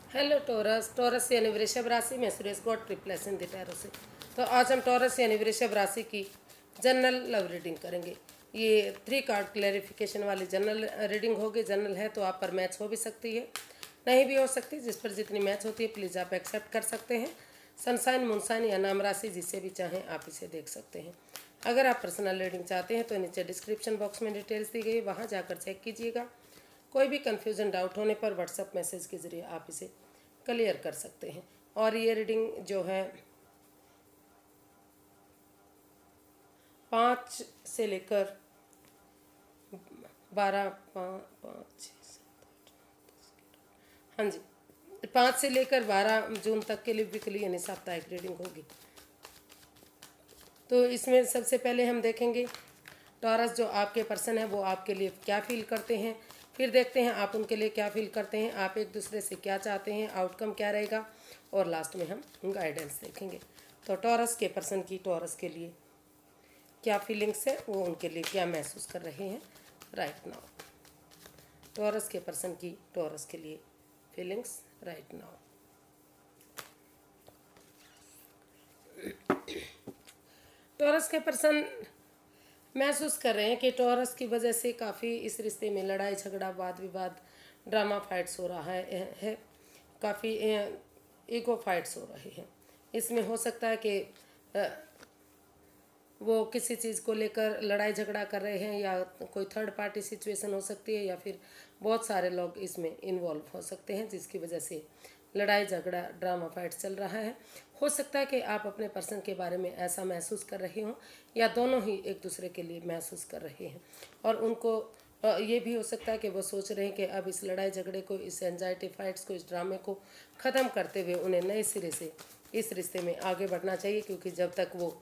Hello taurus. Taurus यानी वृषभ राशि में Suresh god triples in the tarot से। तो आज हम टॉरस यानी वृषभ राशि की जनरल लव रीडिंग करेंगे। ये 3 कार्ड क्लैरिफिकेशन वाली जनरल रीडिंग होगी। जनरल है तो आप पर मैच हो भी सकती है, नहीं भी हो सकती। जिस पर जितनी मैच होती है प्लीज़ आप एक्सेप्ट कर सकते हैं। सनसाइन, मूनसाइन या नाम राशि जिससे भी चाहें आप इसे देख सकते हैं। अगर आप पर्सनल रीडिंग चाहते हैं तो नीचे डिस्क्रिप्शन बॉक्स में डिटेल्स दी गई, वहाँ जाकर चेक कीजिएगा। कोई भी कन्फ्यूज़न डाउट होने पर व्हाट्सएप मैसेज के ज़रिए आप इसे क्लियर कर सकते हैं। और ये रीडिंग जो है 5 से लेकर 12 5 6 7 हाँ जी, 5 से लेकर 12 जून तक के लिए वीकली यानी साप्ताहिक रीडिंग होगी। तो इसमें सबसे पहले हम देखेंगे टॉरस जो आपके पर्सन है वो आपके लिए क्या फील करते हैं। फिर देखते हैं आप उनके लिए क्या फील करते हैं, आप एक दूसरे से क्या चाहते हैं, आउटकम क्या रहेगा। और लास्ट में हम गाइडेंस देखेंगे। तो टॉरस के पर्सन की टॉरस के लिए क्या फीलिंग्स है, वो उनके लिए क्या महसूस कर रहे हैं राइट नाउ। टॉरस के पर्सन की टॉरस के लिए फीलिंग्स राइट नाउ। टॉरस के पर्सन महसूस कर रहे हैं कि टॉरस की वजह से काफ़ी इस रिश्ते में लड़ाई झगड़ा, वाद विवाद, ड्रामा फाइट्स हो रहा है। काफ़ी ईगो फाइट्स हो रहे हैं। इसमें हो सकता है कि वो किसी चीज़ को लेकर लड़ाई झगड़ा कर रहे हैं, या कोई थर्ड पार्टी सिचुएशन हो सकती है, या फिर बहुत सारे लोग इसमें इन्वॉल्व हो सकते हैं जिसकी वजह से लड़ाई झगड़ा, ड्रामा फाइट चल रहा है। हो सकता है कि आप अपने पर्सन के बारे में ऐसा महसूस कर रहे हों, या दोनों ही एक दूसरे के लिए महसूस कर रहे हैं। और उनको ये भी हो सकता है कि वो सोच रहे हैं कि अब इस लड़ाई झगड़े को, इस एंजाइटी फाइट्स को, इस ड्रामे को ख़त्म करते हुए उन्हें नए सिरे से इस रिश्ते में आगे बढ़ना चाहिए, क्योंकि जब तक वो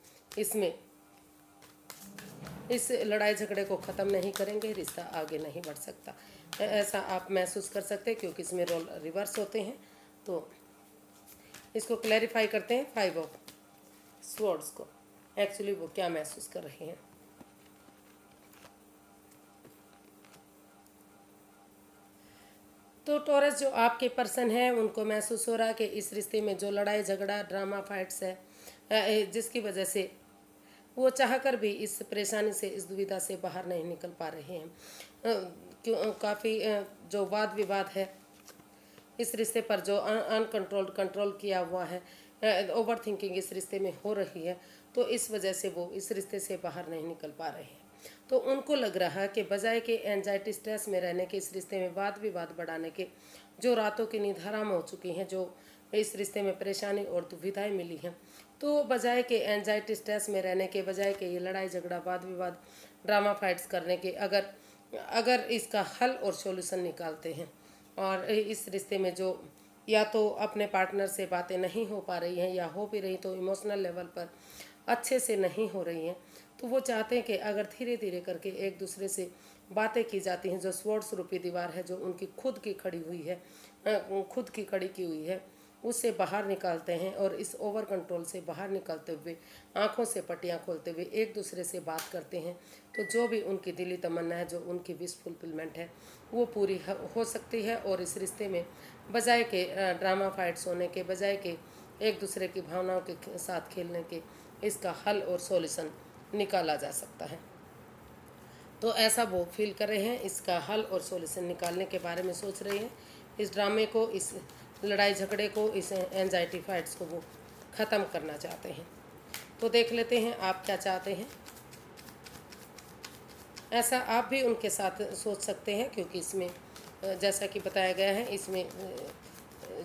इस लड़ाई झगड़े को ख़त्म नहीं करेंगे रिश्ता आगे नहीं बढ़ सकता। ऐसा आप महसूस कर सकते हैं, क्योंकि इसमें रोल रिवर्स होते हैं। तो इसको क्लैरिफाई करते हैं 5 ऑफ स्वॉर्ड्स को, एक्चुअली वो क्या महसूस कर रहे हैं। तो टॉरस जो आपके पर्सन है उनको महसूस हो रहा है कि इस रिश्ते में जो लड़ाई झगड़ा, ड्रामा फाइट्स है, जिसकी वजह से वो चाहकर भी इस परेशानी से, इस दुविधा से बाहर नहीं निकल पा रहे हैं। क्यों काफ़ी जो वाद विवाद है इस रिश्ते पर, जो अनकंट्रोल्ड कंट्रोल किया हुआ है, ओवर थिंकिंग इस रिश्ते में हो रही है, तो इस वजह से वो इस रिश्ते से बाहर नहीं निकल पा रहे हैं। तो उनको लग रहा है कि बजाय के एंजाइटी स्ट्रेस में रहने के, इस रिश्ते में वाद विवाद बढ़ाने के, जो रातों की नींद हराम हो चुकी हैं, जो इस रिश्ते में परेशानी और दुविधाएं मिली हैं, तो बजाय के एंजाइटी स्ट्रेस में रहने के, बजाय के ये लड़ाई झगड़ा, वाद विवाद, ड्रामा फाइट्स करने के, अगर इसका हल और सॉल्यूशन निकालते हैं, और इस रिश्ते में जो या तो अपने पार्टनर से बातें नहीं हो पा रही हैं, या हो भी रही तो इमोशनल लेवल पर अच्छे से नहीं हो रही हैं, तो वो चाहते हैं कि अगर धीरे धीरे करके एक दूसरे से बातें की जाती हैं, जो स्वॉर्ड्स रूपी दीवार है जो उनकी खुद की खड़ी हुई है, खुद की खड़ी की हुई है, उससे बाहर निकालते हैं। और इस ओवर कंट्रोल से बाहर निकलते हुए, आंखों से पट्टियां खोलते हुए एक दूसरे से बात करते हैं, तो जो भी उनकी दिली तमन्ना है, जो उनकी विश फुलफिलमेंट है, वो पूरी हो सकती है। और इस रिश्ते में बजाय के ड्रामा फाइट्स होने के, बजाय के एक दूसरे की भावनाओं के साथ खेलने के, इसका हल और सॉल्यूशन निकाला जा सकता है। तो ऐसा वो फील कर रहे हैं, इसका हल और सॉल्यूशन निकालने के बारे में सोच रहे हैं। इस ड्रामे को, इस लड़ाई झगड़े को, इस एंजाइटी फाइट्स को वो ख़त्म करना चाहते हैं। तो देख लेते हैं आप क्या चाहते हैं। ऐसा आप भी उनके साथ सोच सकते हैं, क्योंकि इसमें जैसा कि बताया गया है, इसमें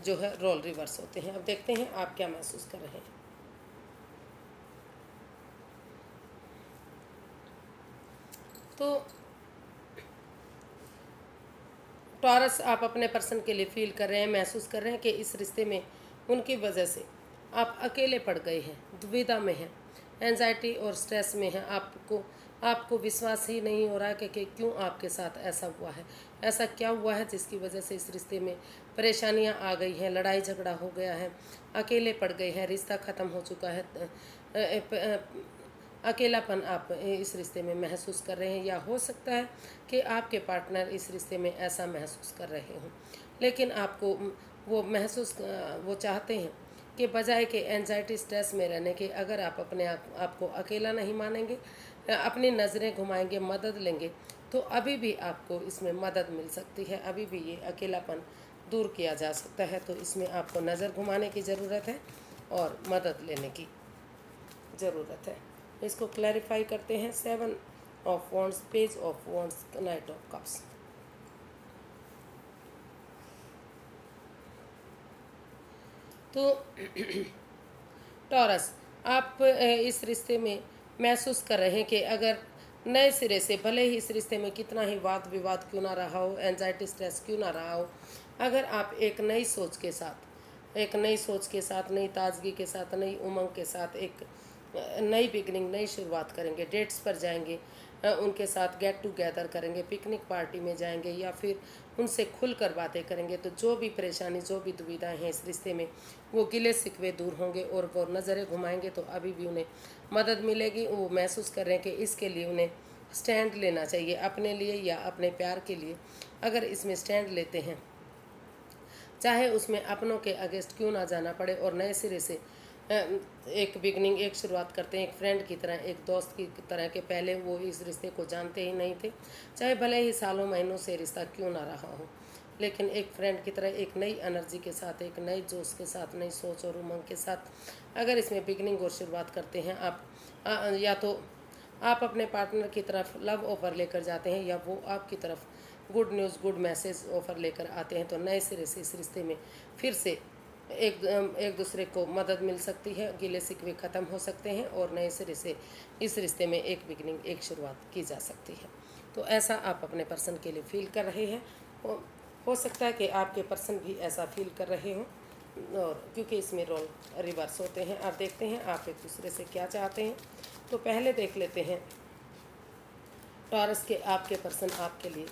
जो है रोल रिवर्स होते हैं। अब देखते हैं आप क्या महसूस कर रहे हैं। तो टॉरस आप अपने पर्सन के लिए फील कर रहे हैं, महसूस कर रहे हैं कि इस रिश्ते में उनकी वजह से आप अकेले पड़ गए हैं, दुविधा में हैं, एंजाइटी और स्ट्रेस में हैं। आपको विश्वास ही नहीं हो रहा है कि क्यों आपके साथ ऐसा हुआ है, ऐसा क्या हुआ है जिसकी वजह से इस रिश्ते में परेशानियां आ गई हैं, लड़ाई झगड़ा हो गया है, अकेले पड़ गए हैं, रिश्ता ख़त्म हो चुका है। अकेलापन आप इस रिश्ते में महसूस कर रहे हैं, या हो सकता है कि आपके पार्टनर इस रिश्ते में ऐसा महसूस कर रहे हों। लेकिन आपको वो महसूस वो चाहते हैं कि बजाय के एंजाइटी स्ट्रेस में रहने के, अगर आप अपने आपको अकेला नहीं मानेंगे, अपनी नज़रें घुमाएंगे, मदद लेंगे, तो अभी भी आपको इसमें मदद मिल सकती है, अभी भी ये अकेलापन दूर किया जा सकता है। तो इसमें आपको नज़र घुमाने की ज़रूरत है और मदद लेने की ज़रूरत है। इसको क्लैरिफाई करते हैं। 7 of wands, page of wands, night of cups. तो टॉरस, आप इस रिश्ते में महसूस कर रहे हैं कि अगर नए सिरे से, भले ही इस रिश्ते में कितना ही वाद विवाद क्यों ना रहा हो, एंजाइटी स्ट्रेस क्यों ना रहा हो, अगर आप एक नई सोच के साथ, नई ताजगी के साथ, नई उमंग के साथ एक नई बिगनिंग, नई शुरुआत करेंगे, डेट्स पर जाएंगे, उनके साथ गेट टुगेदर करेंगे, पिकनिक पार्टी में जाएंगे, या फिर उनसे खुलकर बातें करेंगे, तो जो भी परेशानी, जो भी दुविधाएं हैं इस रिश्ते में, वो गिले शिकवे दूर होंगे और वो नज़रें घुमाएंगे तो अभी भी उन्हें मदद मिलेगी। वो महसूस कर रहे हैं कि इसके लिए उन्हें स्टैंड लेना चाहिए, अपने लिए या अपने प्यार के लिए। अगर इसमें स्टैंड लेते हैं, चाहे उसमें अपनों के अगेंस्ट क्यों ना जाना पड़े, और नए सिरे से एक बिगनिंग, एक शुरुआत करते हैं, एक फ्रेंड की तरह, एक दोस्त की तरह के। पहले वो इस रिश्ते को जानते ही नहीं थे, चाहे भले ही सालों महीनों से रिश्ता क्यों ना रहा हो, लेकिन एक फ्रेंड की तरह, एक नई एनर्जी के साथ, एक नई जोश के साथ, नई सोच और उमंग के साथ अगर इसमें बिगनिंग और शुरुआत करते हैं आप, या तो आप अपने पार्टनर की तरफ लव ऑफर लेकर जाते हैं, या वो आपकी तरफ good news, good message offer लेकर आते हैं, तो नए सिरे से इस रिश्ते में फिर से एक दूसरे को मदद मिल सकती है, गिले शिकवे ख़त्म हो सकते हैं और नए सिरे से इस रिश्ते में एक बिगनिंग, एक शुरुआत की जा सकती है। तो ऐसा आप अपने पर्सन के लिए फील कर रहे हैं। हो सकता है कि आपके पर्सन भी ऐसा फील कर रहे हों, और क्योंकि इसमें रोल रिवर्स होते हैं। आप देखते हैं आप एक दूसरे से क्या चाहते हैं। तो पहले देख लेते हैं टॉरस के आपके पर्सन आपके लिए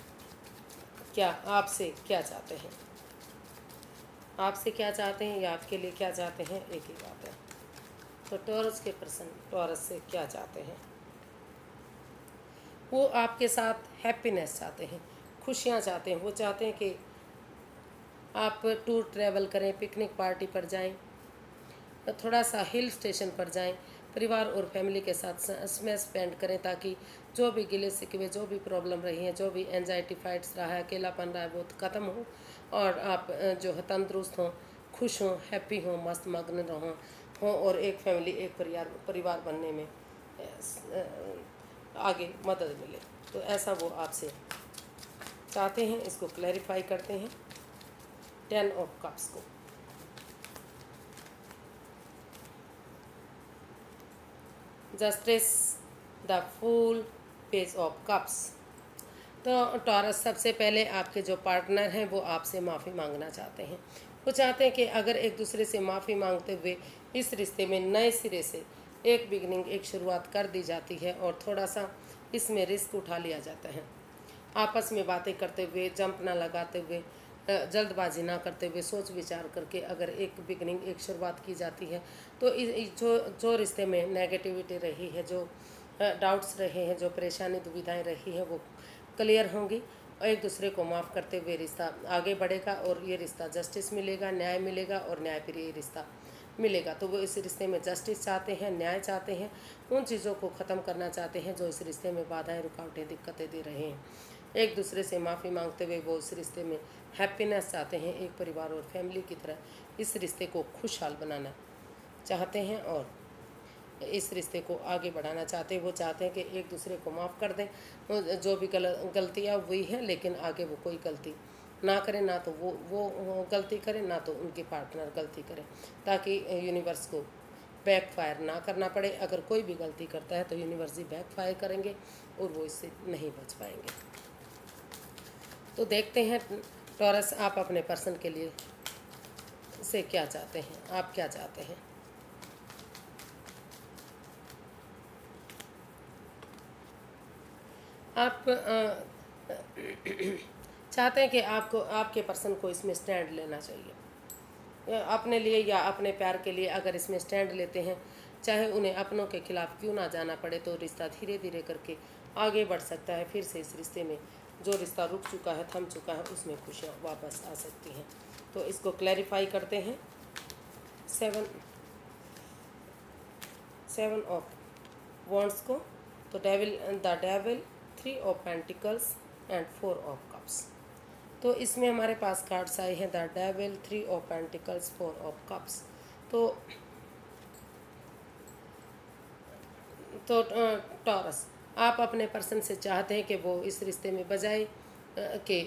क्या, आपसे क्या चाहते हैं, आपसे क्या चाहते हैं या आपके लिए क्या चाहते हैं, एक ही बात है। तो टॉरस के पर्सन टॉरस से क्या चाहते हैं, वो आपके साथ हैप्पीनेस चाहते हैं, खुशियाँ चाहते हैं। वो चाहते हैं कि आप टूर ट्रैवल करें, पिकनिक पार्टी पर जाएं, थोड़ा सा हिल स्टेशन पर जाएं, परिवार और फैमिली के साथ समय स्पेंड करें, ताकि जो भी गिले शिकवे, जो भी प्रॉब्लम रही हैं, जो भी एंजाइटी फाइट्स रहा है, अकेलापन रहा है, वो ख़त्म हो और आप जो है तंदुरुस्त हों, खुश हों, हैप्पी हों, मस्त मग्न हों और एक फैमिली, एक परिवार बनने में आगे मदद मिले। तो ऐसा वो आपसे चाहते हैं। इसको क्लैरिफाई करते हैं 10 ऑफ कप्स को। Justice, the fool, page of cups. तो टॉरस, सबसे पहले आपके जो पार्टनर हैं वो आपसे माफ़ी मांगना चाहते हैं। वो चाहते हैं कि अगर एक दूसरे से माफ़ी मांगते हुए इस रिश्ते में नए सिरे से एक बिगनिंग, एक शुरुआत कर दी जाती है और थोड़ा सा इसमें रिस्क उठा लिया जाता है, आपस में बातें करते हुए, जंप ना लगाते हुए, जल्दबाजी ना करते हुए, सोच विचार करके अगर एक बिगनिंग, एक शुरुआत की जाती है, तो जो रिश्ते में नेगेटिविटी रही है, जो डाउट्स रहे हैं, जो परेशानी दुविधाएं रही हैं, वो क्लियर होंगी और एक दूसरे को माफ़ करते हुए रिश्ता आगे बढ़ेगा और ये रिश्ता जस्टिस मिलेगा, न्याय मिलेगा और न्यायप्रिय रिश्ता मिलेगा। तो वो इस रिश्ते में जस्टिस चाहते हैं, न्याय चाहते हैं, उन चीज़ों को ख़त्म करना चाहते हैं जो इस रिश्ते में बाधाएं, रुकावटें, दिक्कतें दे रहे हैं। एक दूसरे से माफ़ी मांगते हुए वो इस रिश्ते में हैप्पीनेस चाहते हैं, एक परिवार और फैमिली की तरह इस रिश्ते को खुशहाल बनाना चाहते हैं और इस रिश्ते को आगे बढ़ाना चाहते हैं। वो चाहते हैं कि एक दूसरे को माफ़ कर दें, जो भी गलतियाँ हुई हैं, लेकिन आगे वो कोई गलती ना करें, ना तो वो गलती करें, ना तो उनके पार्टनर गलती करें, ताकि यूनिवर्स को बैकफायर ना करना पड़े। अगर कोई भी गलती करता है तो यूनिवर्स ही बैकफायर करेंगे और वो इससे नहीं बच पाएंगे। तो देखते हैं टॉरस, आप अपने पर्सन के लिए से क्या चाहते हैं, आप क्या चाहते हैं। आप चाहते हैं कि आपको, आपके पर्सन को इसमें स्टैंड लेना चाहिए, अपने लिए या अपने प्यार के लिए। अगर इसमें स्टैंड लेते हैं, चाहे उन्हें अपनों के खिलाफ क्यों ना जाना पड़े, तो रिश्ता धीरे धीरे करके आगे बढ़ सकता है। फिर से इस रिश्ते में जो रिश्ता रुक चुका है, थम चुका है, उसमें खुशियाँ वापस आ सकती हैं। तो इसको क्लैरिफाई करते हैं। 7 ऑफ वॉन्ड्स को, तो the devil, 3 of pentacles and 4 of cups. तो इसमें हमारे पास कार्ड्स आए हैं the devil, 3 of pentacles, 4 of cups. तो टॉरस, आप अपने पर्सन से चाहते हैं कि वो इस रिश्ते में बजाय के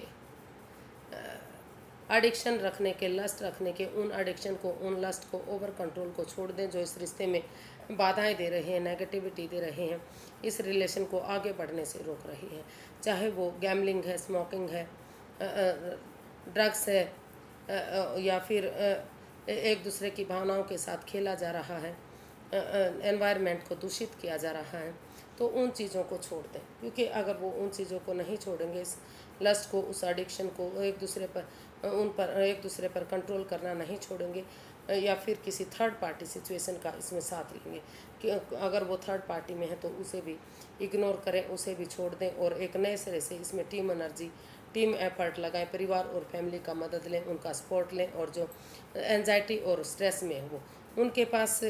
एडिक्शन रखने के, लस्ट रखने के, उन एडिक्शन को, उन लस्ट को, ओवर कंट्रोल को छोड़ दें जो इस रिश्ते में बाधाएं दे रहे हैं, नेगेटिविटी दे रहे हैं, इस रिलेशन को आगे बढ़ने से रोक रही है। चाहे वो गैम्बलिंग है, स्मोकिंग है, ड्रग्स है, या फिर एक दूसरे की भावनाओं के साथ खेला जा रहा है, एनवायरनमेंट को दूषित किया जा रहा है, तो उन चीज़ों को छोड़ दें। क्योंकि अगर वो उन चीज़ों को नहीं छोड़ेंगे, इस लस्ट को, उस एडिक्शन को, एक दूसरे पर कंट्रोल करना नहीं छोड़ेंगे, या फिर किसी थर्ड पार्टी सिचुएशन का इसमें साथ लेंगे कि अगर वो थर्ड पार्टी में है तो उसे भी इग्नोर करें, उसे भी छोड़ दें और एक नए सिरे से इसमें टीम एनर्जी, टीम एफर्ट लगाएं, परिवार और फैमिली का मदद लें, उनका सपोर्ट लें, और जो एंजाइटी और स्ट्रेस में है वो उनके पास,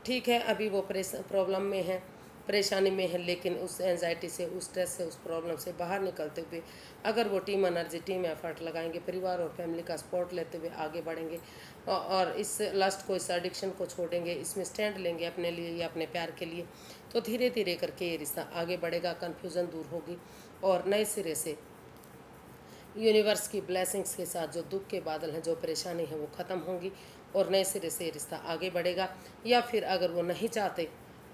ठीक है अभी वो प्रॉब्लम में है, परेशानी में है, लेकिन उस एंजाइटी से, उस स्ट्रेस से, उस प्रॉब्लम से बाहर निकलते हुए अगर वो टीम एनर्जी, टीम एफर्ट लगाएंगे, परिवार और फैमिली का सपोर्ट लेते हुए आगे बढ़ेंगे और इस लस्ट को, इस एडिक्शन को छोड़ेंगे, इसमें स्टैंड लेंगे अपने लिए या अपने प्यार के लिए, तो धीरे धीरे करके ये रिश्ता आगे बढ़ेगा, कन्फ्यूज़न दूर होगी और नए सिरे से यूनिवर्स की ब्लेसिंग्स के साथ जो दुख के बादल हैं, जो परेशानी है, वो ख़त्म होंगी और नए सिरे से रिश्ता आगे बढ़ेगा। या फिर अगर वो नहीं चाहते,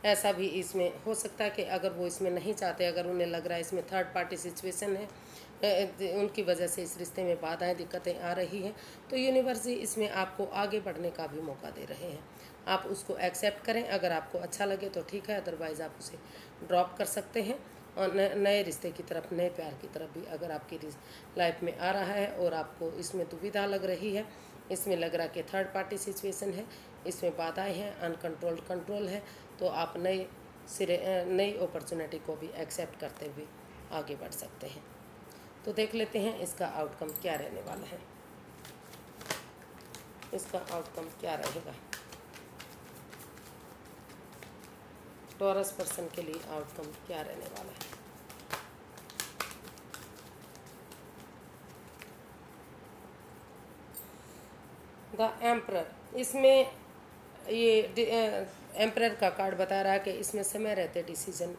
ऐसा भी इसमें हो सकता है कि अगर वो इसमें नहीं चाहते, अगर उन्हें लग रहा है इसमें थर्ड पार्टी सिचुएशन है, उनकी वजह से इस रिश्ते में बाधाएं, दिक्कतें आ रही हैं, तो यूनिवर्स जी इसमें आपको आगे बढ़ने का भी मौका दे रहे हैं। आप उसको एक्सेप्ट करें, अगर आपको अच्छा लगे तो ठीक है, अदरवाइज़ आप उसे ड्रॉप कर सकते हैं और नए रिश्ते की तरफ, नए प्यार की तरफ भी अगर आपकी लाइफ में आ रहा है और आपको इसमें दुविधा लग रही है, इसमें लग रहा है कि थर्ड पार्टी सिचुएशन है, इसमें बाधाएं हैं, अनकंट्रोल्ड कंट्रोल है, तो आप नई अपॉर्चुनिटी को भी एक्सेप्ट करते हुए आगे बढ़ सकते हैं। तो देख लेते हैं इसका आउटकम क्या रहने वाला है। इसका आउटकम क्या रहेगा टॉरस पर्सन के लिए, आउटकम क्या रहने वाला है। द एम्परर, इसमें ये एम्परर का कार्ड बता रहा है कि इसमें समय रहते डिसीजन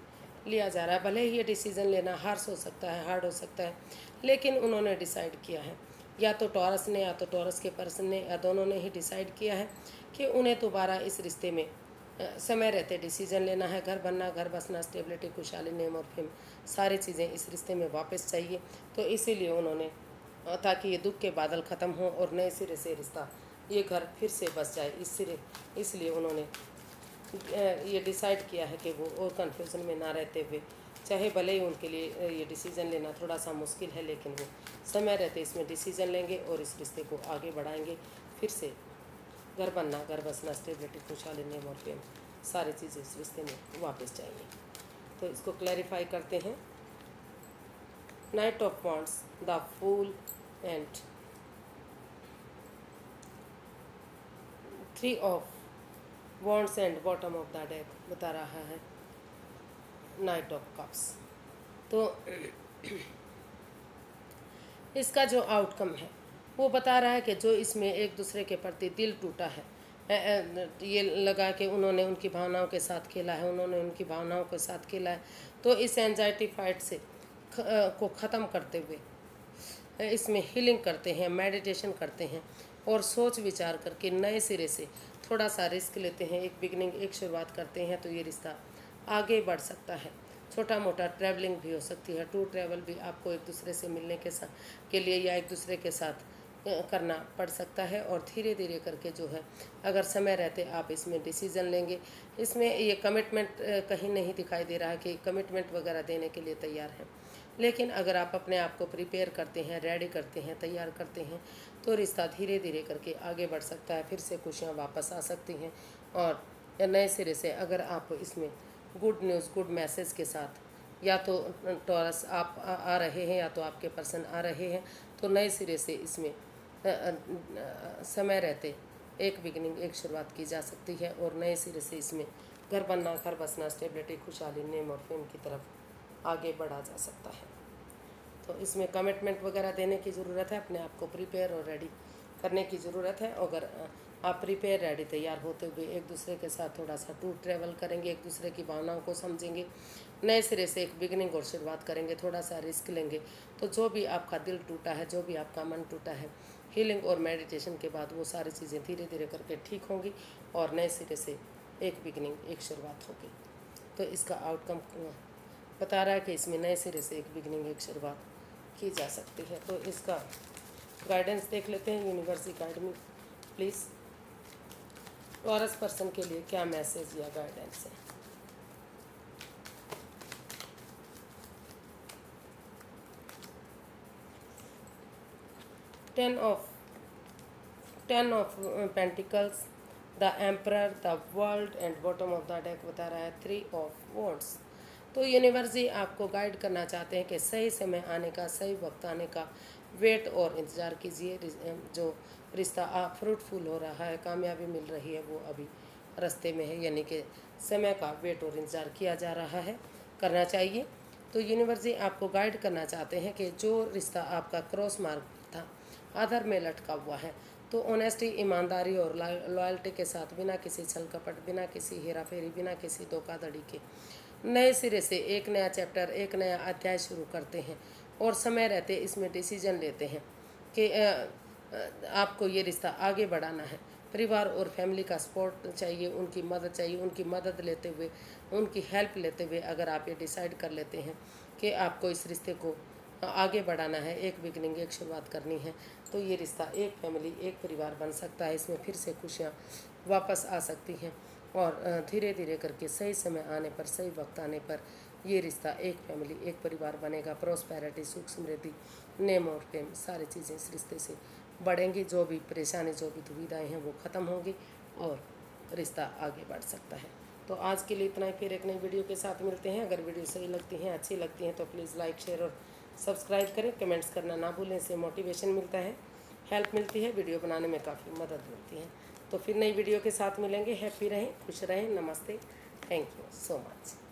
लिया जा रहा है। भले ही ये डिसीजन लेना हार्श हो सकता है, हार्ड हो सकता है, लेकिन उन्होंने डिसाइड किया है, या तो टॉरस ने, या तो टॉरस के पर्सन ने, या दोनों ने ही डिसाइड किया है कि उन्हें दोबारा इस रिश्ते में समय रहते डिसीजन लेना है। घर बनना, घर बसना, स्टेबिलिटी, खुशहाली, नेम और फेम, सारी चीज़ें इस रिश्ते में वापस चाहिए। तो इसीलिए उन्होंने, ताकि ये दुख के बादल ख़त्म हों और नए सिरे से रिश्ता, ये घर फिर से बस जाए, इसलिए उन्होंने ये डिसाइड किया है कि वो और कन्फ्यूज़न में ना रहते हुए, चाहे भले ही उनके लिए ये डिसीज़न लेना थोड़ा सा मुश्किल है, लेकिन वो समय रहते इसमें डिसीज़न लेंगे और इस रिश्ते को आगे बढ़ाएंगे। फिर से घर बनना, घर बसना, स्टेबिलिटी, खुशहाली, नेम और फेम, सारी चीज़ें इस रिश्ते में वापस जाएंगी। तो इसको क्लैरिफाई करते हैं। Knight of wands, the fool and 3 of wands and bottom of the deck बता रहा है नाइट ऑफ कप्स। तो इसका जो आउटकम है वो बता रहा है कि जो इसमें एक दूसरे के प्रति दिल टूटा है, ये लगा कि उन्होंने उनकी भावनाओं के साथ खेला है, उन्होंने उनकी भावनाओं के साथ खेला है, तो इस एंजाइटी फाइट से को ख़त्म करते हुए इसमें हीलिंग करते हैं, मेडिटेशन करते हैं और सोच विचार करके नए सिरे से थोड़ा सा रिस्क लेते हैं, एक बिगनिंग, एक शुरुआत करते हैं, तो ये रिश्ता आगे बढ़ सकता है। छोटा मोटा ट्रैवलिंग भी हो सकती है, टूर ट्रैवल भी आपको एक दूसरे से मिलने के लिए या एक दूसरे के साथ करना पड़ सकता है। और धीरे धीरे करके जो है, अगर समय रहते आप इसमें डिसीज़न लेंगे, इसमें ये कमिटमेंट कहीं नहीं दिखाई दे रहा है कि कमिटमेंट वगैरह देने के लिए तैयार हैं, लेकिन अगर आप अपने आप को प्रिपेयर करते हैं, रेडी करते हैं, तैयार करते हैं, तो रिश्ता धीरे धीरे करके आगे बढ़ सकता है, फिर से खुशियाँ वापस आ सकती हैं। और नए सिरे से अगर आप इसमें गुड न्यूज़, गुड मैसेज के साथ या तो टॉरस आप आ रहे हैं या तो आपके पर्सन आ रहे हैं, तो नए सिरे से इसमें समय रहते एक बिगिनिंग, एक शुरुआत की जा सकती है और नए सिरे से इसमें घर बनना, घर बसना, स्टेबिलिटी, खुशहाली, नेम और फेम की तरफ आगे बढ़ा जा सकता है। तो इसमें कमिटमेंट वगैरह देने की ज़रूरत है, अपने आप को प्रिपेयर और रेडी करने की ज़रूरत है। अगर आप प्रिपेयर रेडी तैयार होते हुए एक दूसरे के साथ थोड़ा सा टूर ट्रैवल करेंगे, एक दूसरे की भावनाओं को समझेंगे, नए सिरे से एक बिगनिंग और शुरुआत करेंगे, थोड़ा सा रिस्क लेंगे, तो जो भी आपका दिल टूटा है, जो भी आपका मन टूटा है, हीलिंग और मेडिटेशन के बाद वो सारी चीज़ें धीरे धीरे करके ठीक होंगी और नए सिरे से एक बिगनिंग, एक शुरुआत होगी। तो इसका आउटकम बता रहा है कि इसमें नए सिरे से एक बिगनिंग, एक शुरुआत की जा सकती है। तो इसका गाइडेंस देख लेते हैं। Universe guide me please, taurus person के लिए क्या मैसेज या गाइडेंस है। Ten of pentacles, the emperor, the world and bottom of the deck बता रहा है 3 ऑफ वॉन्ड्स। तो यूनिवर्स जी आपको गाइड करना चाहते हैं कि सही समय आने का, सही वक्त आने का वेट और इंतज़ार कीजिए। जो रिश्ता आप फ्रूटफुल हो रहा है, कामयाबी मिल रही है, वो अभी रास्ते में है, यानी कि समय का वेट और इंतज़ार किया जा रहा है, करना चाहिए। तो यूनिवर्स जी आपको गाइड करना चाहते हैं कि जो रिश्ता आपका क्रॉस मार्ग था, आधार में लटका हुआ है, तो ऑनेस्टी, ईमानदारी और लॉयल्टी के साथ, बिना किसी छल कपट, बिना किसी हेरा फेरी, बिना किसी धोखाधड़ी के नए सिरे से एक नया चैप्टर, एक नया अध्याय शुरू करते हैं और समय रहते इसमें डिसीजन लेते हैं कि आपको ये रिश्ता आगे बढ़ाना है। परिवार और फैमिली का सपोर्ट चाहिए, उनकी मदद चाहिए, उनकी मदद लेते हुए, उनकी हेल्प लेते हुए अगर आप ये डिसाइड कर लेते हैं कि आपको इस रिश्ते को आगे बढ़ाना है, एक बिगनिंग, एक शुरुआत करनी है, तो ये रिश्ता एक फैमिली, एक परिवार बन सकता है। इसमें फिर से खुशियाँ वापस आ सकती हैं और धीरे धीरे करके सही समय आने पर, सही वक्त आने पर ये रिश्ता एक फैमिली, एक परिवार बनेगा। प्रॉस्पेरिटी, सुख समृद्धि, नेम और फेम, सारी चीज़ें इस रिश्ते से बढ़ेंगी। जो भी परेशानी, जो भी दुविधाएं हैं, वो ख़त्म होंगी और रिश्ता आगे बढ़ सकता है। तो आज के लिए इतना ही, फिर एक नई वीडियो के साथ मिलते हैं। अगर वीडियो सही लगती हैं, अच्छी लगती हैं, तो प्लीज़ लाइक, शेयर और सब्सक्राइब करें। कमेंट्स करना ना भूलें, इससे मोटिवेशन मिलता है, हेल्प मिलती है, वीडियो बनाने में काफ़ी मदद मिलती है। तो फिर नई वीडियो के साथ मिलेंगे। हैप्पी रहें, खुश रहें। नमस्ते, थैंक यू सो मच।